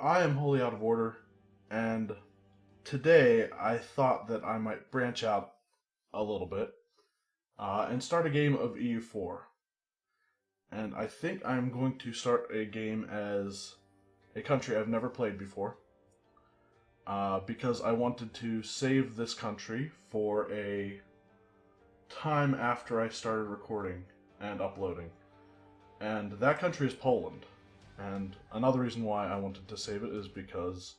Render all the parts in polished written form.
I am wholly out of order, and today I thought that I might branch out a little bit and start a game of EU4. And I think I'm going to start a game as a country I've never played before, because I wanted to save this country for a time after I started recording and uploading. And that country is Poland. And another reason why I wanted to save it is because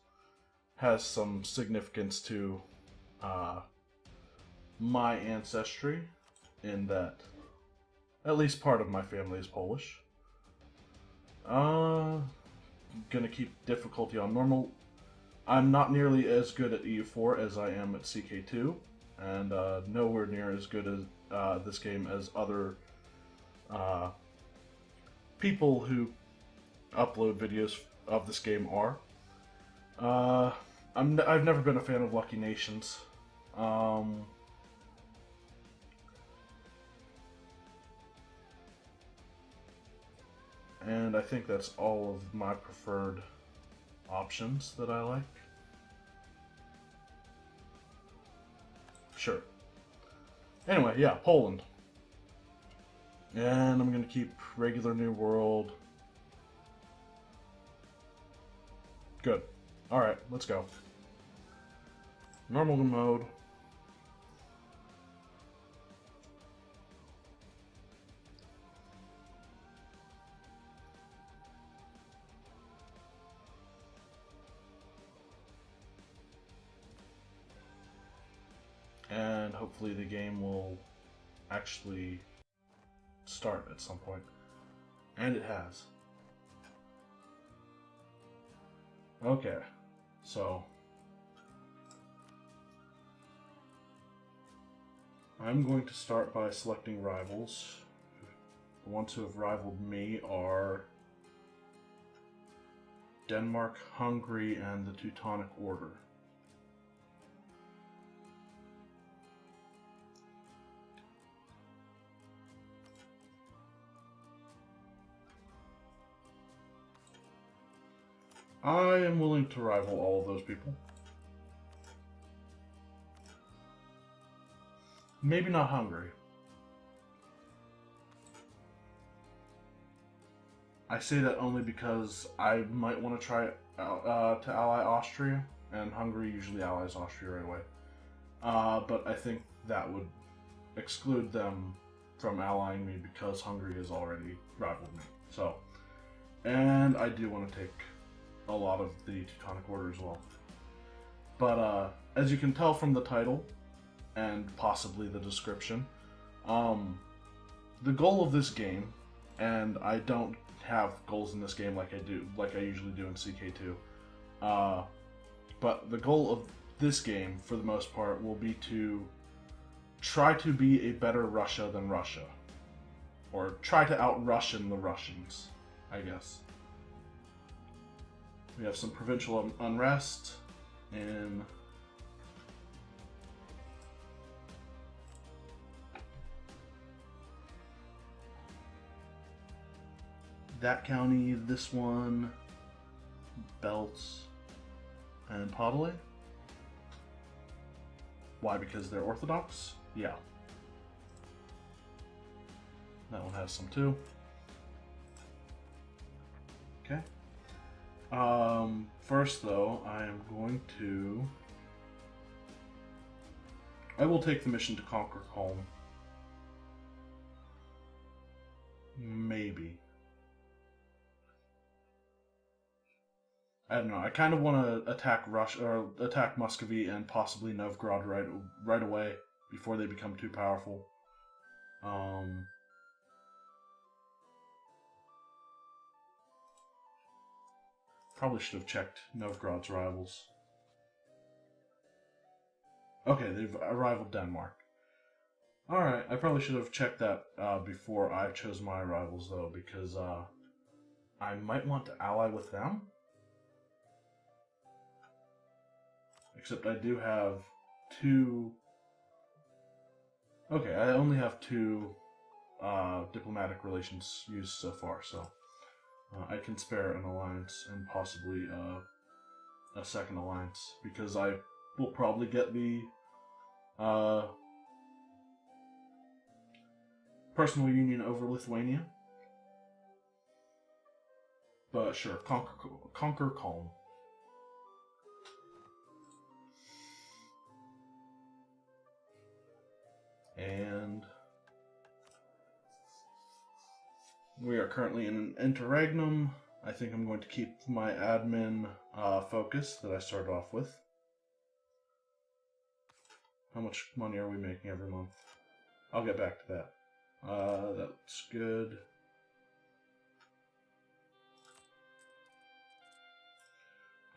it has some significance to uh, my ancestry, in that at least part of my family is Polish. Gonna keep difficulty on normal. I'm not nearly as good at EU4 as I am at CK2, and nowhere near as good as this game as other uh, people who upload videos of this game are. I've never been a fan of Lucky Nations. And I think that's all of my preferred options that I like. Sure. Anyway, yeah, Poland. And I'm going to keep regular New World. Good. Alright, let's go. Normal mode. And hopefully the game will actually start at some point. And it has. Okay, so I'm going to start by selecting rivals. The ones who have rivaled me are Denmark, Hungary, and the Teutonic Order. I am willing to rival all of those people. Maybe not Hungary. I say that only because I might want to try to ally Austria, and Hungary usually allies Austria right away. But I think that would exclude them from allying me because Hungary has already rivaled me. So, and I do want to take a lot of the Teutonic Order as well. But as you can tell from the title and possibly the description, the goal of this game, and I don't have goals in this game like I usually do in CK2, but the goal of this game, for the most part, will be to try to be a better Russia than Russia, or try to out-Russian the Russians, I guess. We have some provincial unrest in that county, this one, Belts, and Podolay. Why? Because they're Orthodox? Yeah. That one has some too. Okay. First though, I will take the mission to conquer Culm. Maybe. I don't know. I kind of want to attack Russia, or attack Muscovy and possibly Novgorod right away before they become too powerful. Probably should have checked Novgorod's rivals. Okay, they've rivaled Denmark. Alright, I probably should have checked that before I chose my rivals, though, because I might want to ally with them. Except I do have two... Okay, I only have two diplomatic relations used so far, so I can spare an alliance and possibly a second alliance because I will probably get the personal union over Lithuania. But sure, conquer calm. And we are currently in an interregnum. I think I'm going to keep my admin focus that I started off with. How much money are we making every month? I'll get back to that. That's good.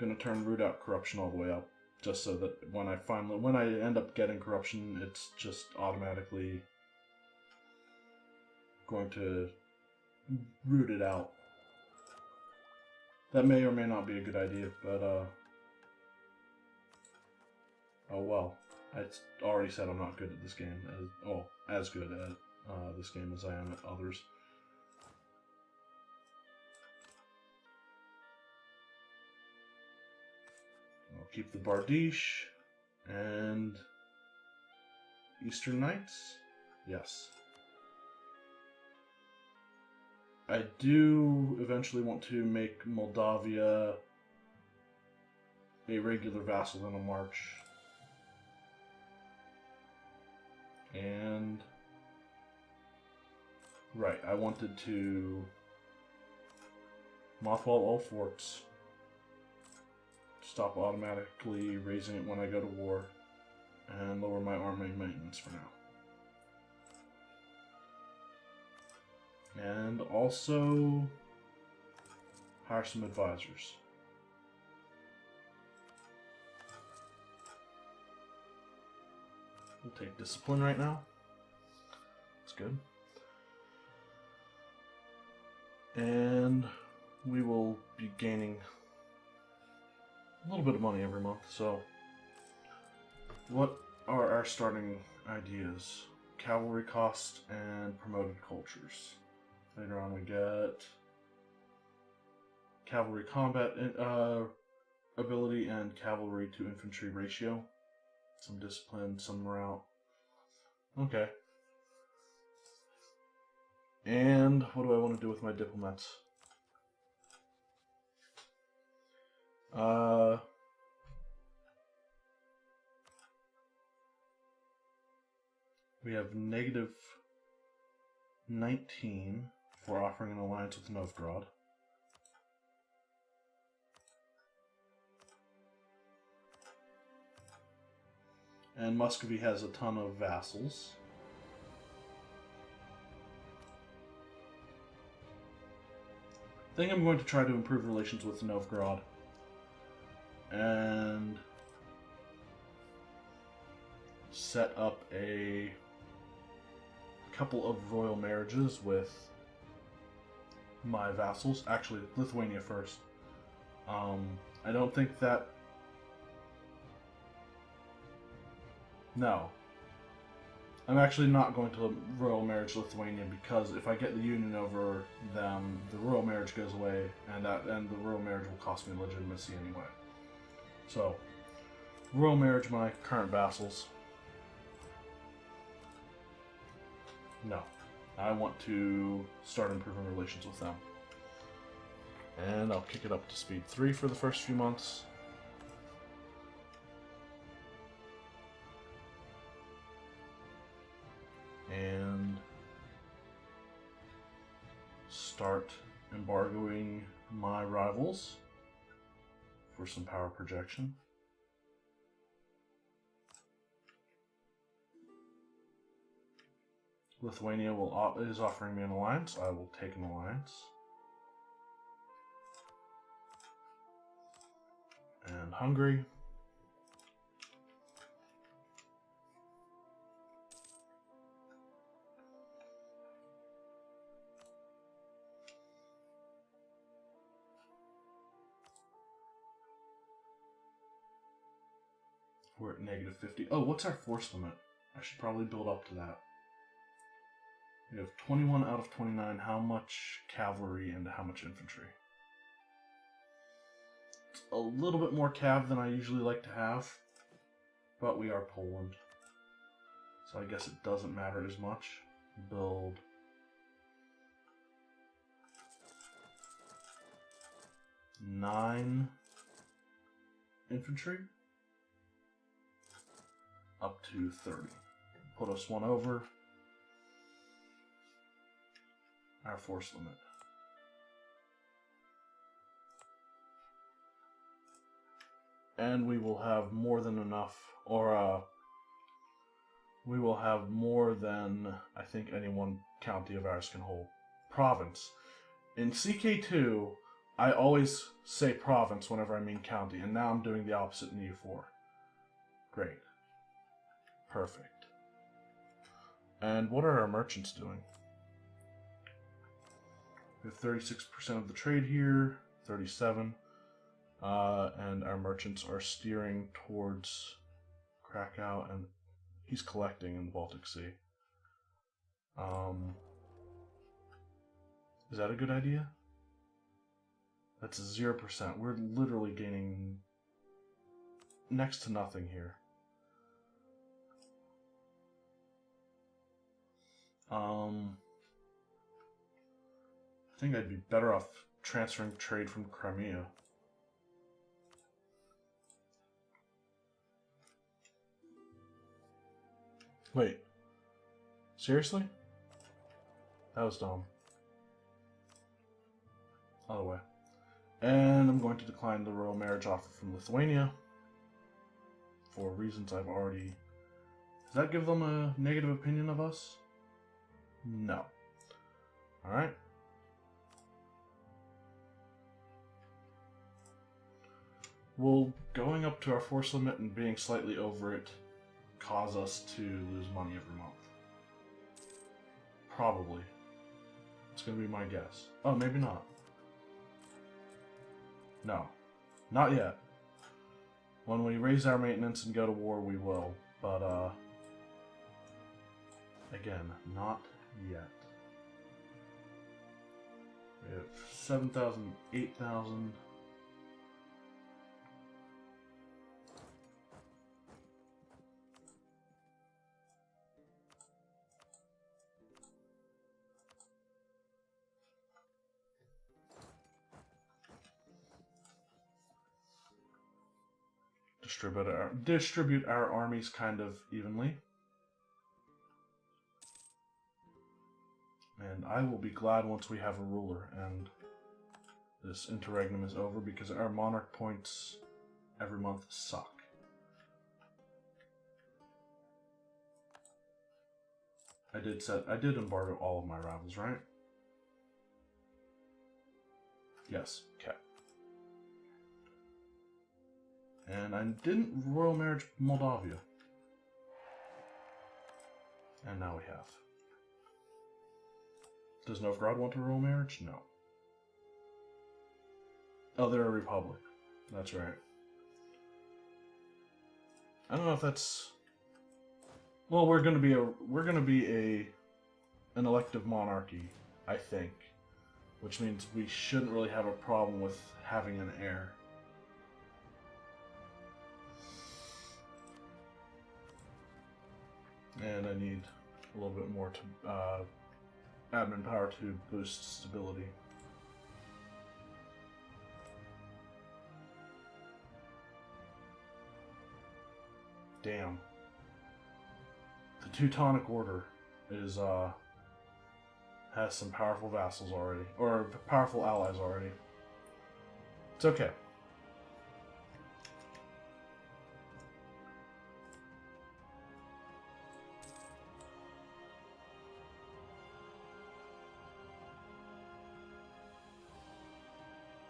I'm gonna turn root out corruption all the way up, just so that when I end up getting corruption, it's just automatically going to root it out. That may or may not be a good idea, but oh well. I already said I'm not good at this game, as good at this game as I am at others. I'll keep the Bardiche and Eastern Knights. Yes. I do eventually want to make Moldavia a regular vassal in a march. And right, I wanted to mothball all forts, stop automatically raising it when I go to war, and lower my army maintenance for now. And also hire some advisors. We'll take discipline right now. That's good. And we will be gaining a little bit of money every month. So, what are our starting ideas? Cavalry cost and promoted cultures. Later on we get cavalry combat ability and cavalry to infantry ratio. Some discipline, some morale. Okay. And what do I want to do with my diplomats? We have negative 19 for offering an alliance with Novgorod. And Muscovy has a ton of vassals. I think I'm going to try to improve relations with Novgorod. And set up a couple of royal marriages with my vassals. Actually, Lithuania first. I don't think that... No. I'm actually not going to royal marriage Lithuania because if I get the union over them, the royal marriage goes away, and the royal marriage will cost me legitimacy anyway. So, royal marriage my current vassals. No. I want to start improving relations with them. And I'll kick it up to speed 3 for the first few months. And start embargoing my rivals for some power projection. Lithuania is offering me an alliance. I will take an alliance. And Hungary. We're at negative 50. Oh, what's our force limit? I should probably build up to that. We have 21 out of 29. How much cavalry and how much infantry? It's a little bit more cav than I usually like to have, but we are Poland, so I guess it doesn't matter as much. Build. Nine infantry up to 30. Put us one over our force limit. And we will have more than enough, or we will have more than I think any one county of ours can hold. Province. In CK2, I always say province whenever I mean county, and now I'm doing the opposite in U4. Great. Perfect. And what are our merchants doing? We have 36% of the trade here, 37, and our merchants are steering towards Krakow, and he's collecting in the Baltic Sea. Is that a good idea? That's 0%. We're literally gaining next to nothing here. I think I'd be better off transferring trade from Crimea. Wait. Seriously? That was dumb. Other way. And I'm going to decline the royal marriage offer from Lithuania for reasons I've already... Does that give them a negative opinion of us? No. Alright. Will going up to our force limit and being slightly over it cause us to lose money every month? Probably. It's going to be my guess. Oh, maybe not. No. Not yet. When we raise our maintenance and go to war, we will. But, again, not yet. We have 7,000, 8,000. Distribute our armies kind of evenly. And I will be glad once we have a ruler and this interregnum is over, because our monarch points every month suck. I did embargo all of my rivals, right? Yes, okay. And I didn't royal marriage Moldavia. And now we have. Does Novgorod want a royal marriage? No. Oh, they're a republic. That's right. I don't know if that's... Well, we're gonna be an elective monarchy, I think. Which means we shouldn't really have a problem with having an heir. And I need a little bit more to admin power to boost stability. Damn. The Teutonic Order is has some powerful vassals already, or powerful allies already. It's okay.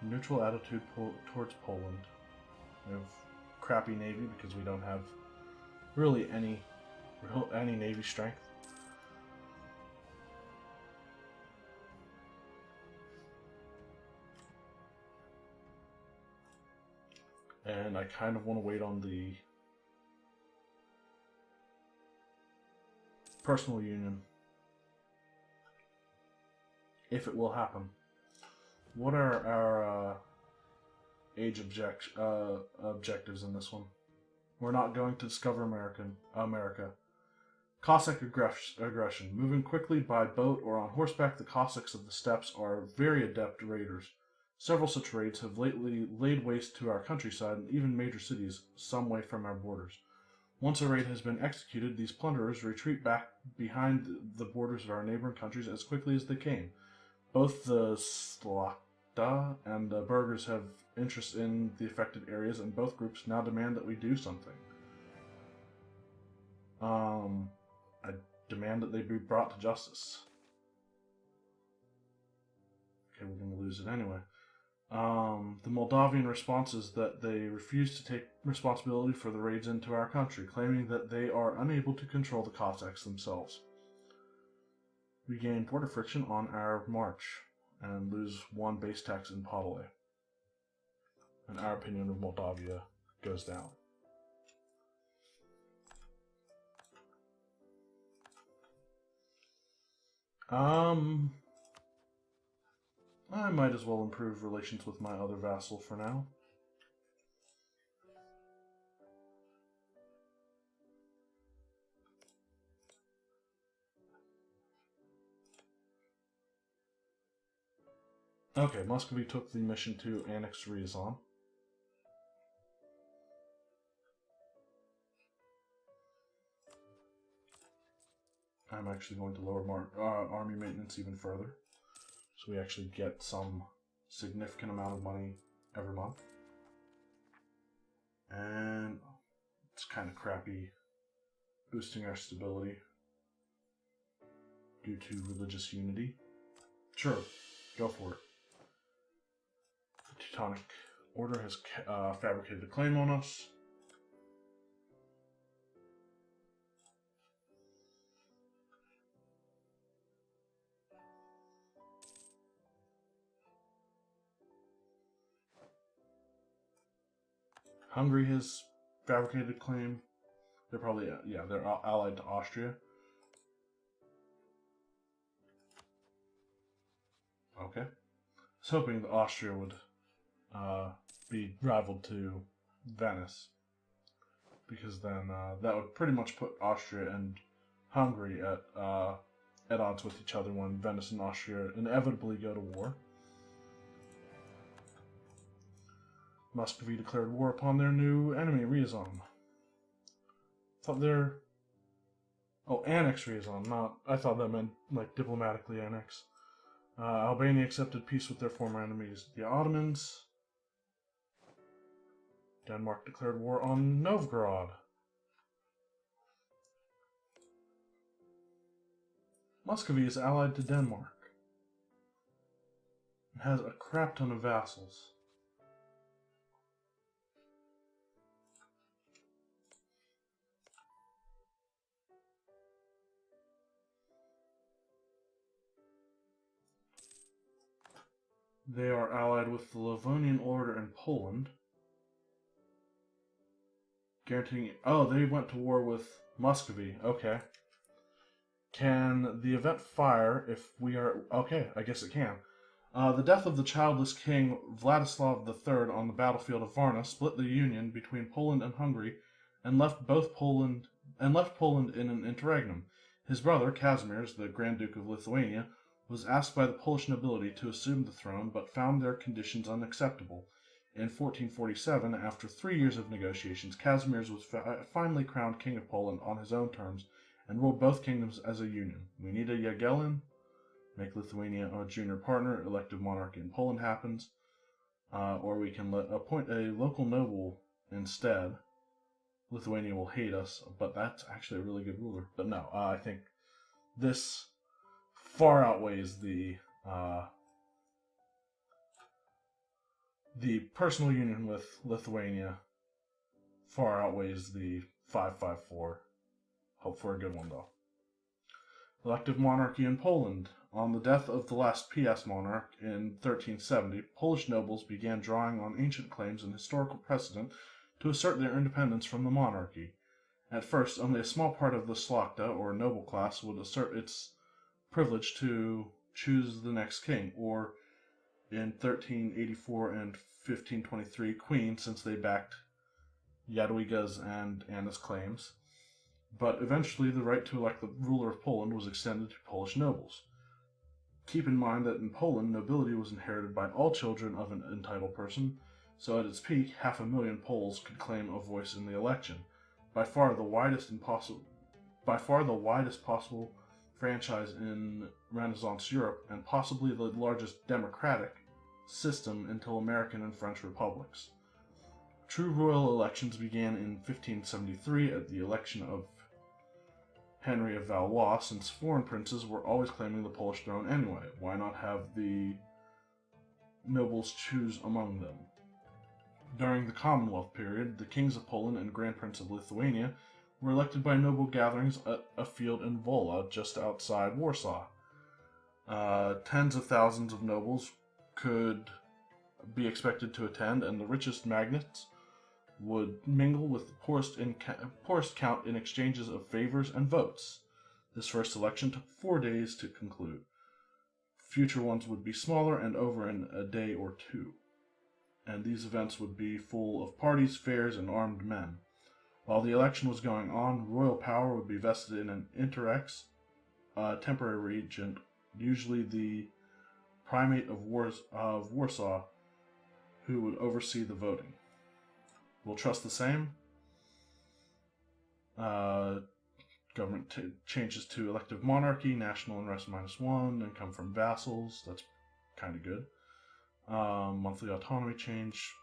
Neutral attitude towards Poland. We have crappy navy because we don't have really any navy strength. And I kind of want to wait on the personal union. if it will happen. What are our age objectives in this one? We're not going to discover America. Cossack aggression. Moving quickly by boat or on horseback, the Cossacks of the steppes are very adept raiders. Several such raids have lately laid waste to our countryside and even major cities some way from our borders. Once a raid has been executed, these plunderers retreat back behind the borders of our neighboring countries as quickly as they came. Both the Slakta and the burghers have interest in the affected areas, and both groups now demand that we do something. I demand that they be brought to justice. Okay, we're going to lose it anyway. The Moldavian response is that they refuse to take responsibility for the raids into our country, claiming that they are unable to control the Cossacks themselves. We gain border friction on our march and lose 1 base tax in Podolay. And our opinion of Moldavia goes down. I might as well improve relations with my other vassal for now. Okay, Muscovy took the mission to annex Ryazan. I'm actually going to lower army maintenance even further, so we actually get some significant amount of money every month. And it's kind of crappy boosting our stability due to religious unity. Sure, go for it. The Teutonic Order has fabricated a claim on us. Hungary has fabricated a claim. They're probably, they're allied to Austria. Okay. I was hoping that Austria would be rivaled to Venice, because then that would pretty much put Austria and Hungary at odds with each other when Venice and Austria inevitably go to war. Muscovy declared war upon their new enemy, Ryazan. Thought they're... Oh, annex Ryazan, not... I thought that meant, like, diplomatically annex. Albania accepted peace with their former enemies, the Ottomans. Denmark declared war on Novgorod. Muscovy is allied to Denmark. It has a crap ton of vassals. They are allied with the Livonian Order in Poland. Guaranteeing... Oh, they went to war with Muscovy. Okay. Can the event fire if we are... Okay, I guess it can. The death of the childless king Vladislav III on the battlefield of Varna split the union between Poland and Hungary and left Poland in an interregnum. His brother, Kazimierz, the Grand Duke of Lithuania, was asked by the Polish nobility to assume the throne, but found their conditions unacceptable. In 1447, after 3 years of negotiations, Kazimierz was finally crowned King of Poland on his own terms and ruled both kingdoms as a union. We need a Jagiellon, make Lithuania a junior partner, elective monarchy in Poland happens, or we can appoint a local noble instead. Lithuania will hate us, but that's actually a really good ruler. But no, I think this far outweighs the personal union with Lithuania. Far outweighs the 554. Hope for a good one though. Elective monarchy in Poland. On the death of the last PS monarch in 1370, Polish nobles began drawing on ancient claims and historical precedent to assert their independence from the monarchy. At first, only a small part of the Slakta, or noble class, would assert its privilege to choose the next king, or in 1384 and 1523, queen, since they backed Jadwiga's and Anna's claims. But eventually, the right to elect the ruler of Poland was extended to Polish nobles. Keep in mind that in Poland, nobility was inherited by all children of an entitled person, so at its peak, 500,000 Poles could claim a voice in the election, by far the widest possible franchise in Renaissance Europe, and possibly the largest democratic system until American and French republics. True royal elections began in 1573 at the election of Henry of Valois, since foreign princes were always claiming the Polish throne anyway. Why not have the nobles choose among them? During the Commonwealth period, the kings of Poland and Grand Prince of Lithuania were elected by noble gatherings at a field in Wola, just outside Warsaw. Tens of thousands of nobles could be expected to attend, and the richest magnates would mingle with the poorest count in exchanges of favors and votes. This first election took 4 days to conclude. Future ones would be smaller and over in a day or two, and these events would be full of parties, fairs, and armed men. While the election was going on, royal power would be vested in an interrex, a temporary regent, usually the primate of Warsaw, who would oversee the voting. We'll trust the same. Government changes to elective monarchy, national unrest -1, and come from vassals. That's kind of good. Monthly autonomy change,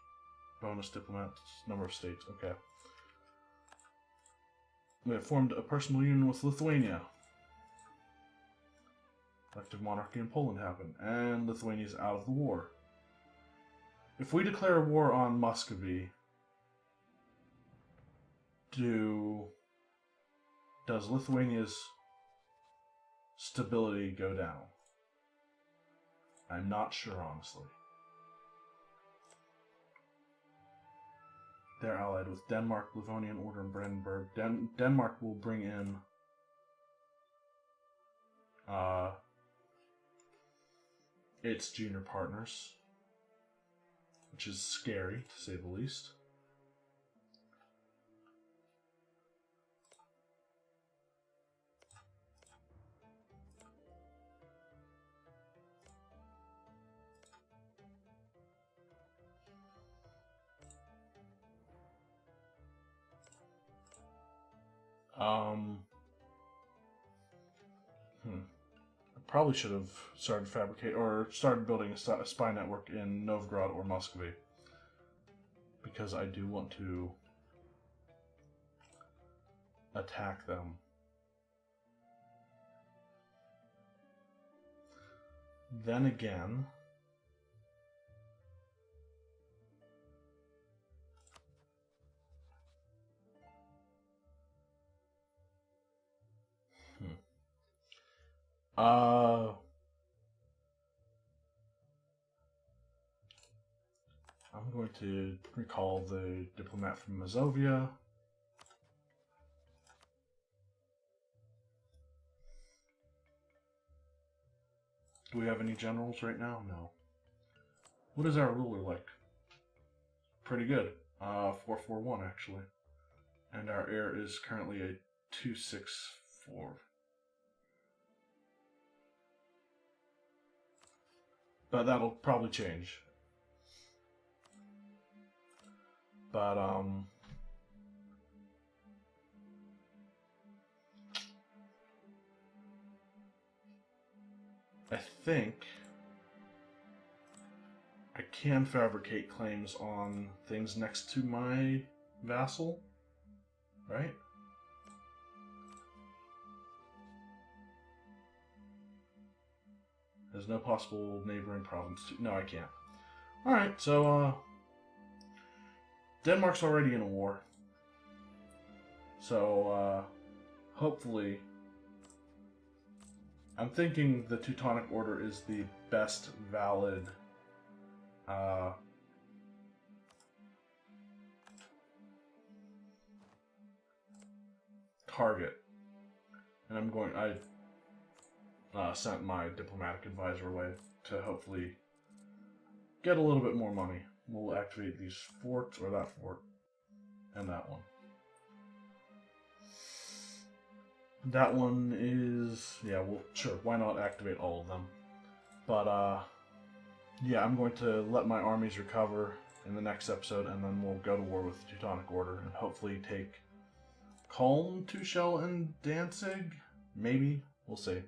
bonus diplomats, number of states. Okay. We have formed a personal union with Lithuania. Elective monarchy in Poland happened, and Lithuania is out of the war. If we declare a war on Muscovy, does Lithuania's stability go down? I'm not sure, honestly. They're allied with Denmark, Livonian Order, and Brandenburg. Denmark will bring in its junior partners, which is scary, to say the least. I probably should have started building a spy network in Novgorod or Muscovy, because I do want to attack them. Then again, I'm going to recall the diplomat from Mazovia. Do we have any generals right now? No. What is our ruler like? Pretty good. 441 actually. And our heir is currently a 264. But that'll probably change. But, I think I can fabricate claims on things next to my vassal, right? There's no possible neighboring province. No, I can't. Alright, so, Denmark's already in a war. So, hopefully, I'm thinking the Teutonic Order is the best valid, target. And sent my diplomatic advisor away to hopefully get a little bit more money. We'll activate these forts, or that fort, and that one. That one is, yeah, well, sure, why not activate all of them? But, yeah, I'm going to let my armies recover in the next episode, and then we'll go to war with the Teutonic Order, and hopefully take Kulm, Tuchel, and Danzig? Maybe? We'll see.